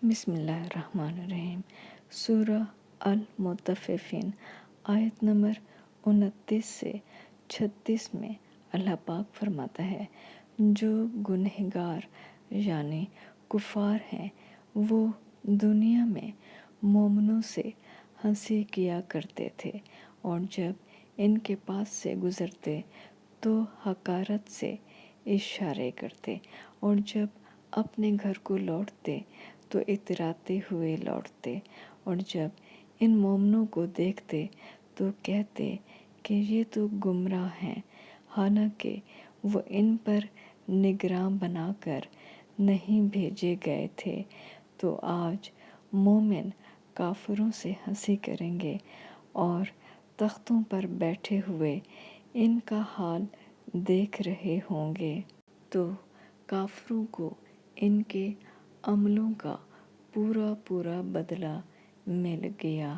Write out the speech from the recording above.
بسم اللہ الرحمن الرحیم۔ سورہ المطففین آیت نمبر 29 سے 36 میں اللہ پاک فرماتا ہے، جو گنہگار یعنی کفار ہیں وہ دنیا میں مومنوں سے ہنسی کیا کرتے تھے، اور جب ان کے پاس سے گزرتے تو حقارت سے اشارے کرتے، اور جب اپنے گھر کو لوٹتے تو اتراتے ہوئے لوٹتے، اور جب ان مومنوں کو دیکھتے تو کہتے کہ یہ تو گمراہ ہیں، حالانکہ وہ ان پر نگراں بنا کر نہیں بھیجے گئے تھے۔ تو آج مومن کافروں سے ہنسی کریں گے اور تختوں پر بیٹھے ہوئے ان کا حال دیکھ رہے ہوں گے، تو کافروں کو ان کے عملوں کا پورا بدلہ مل گیا۔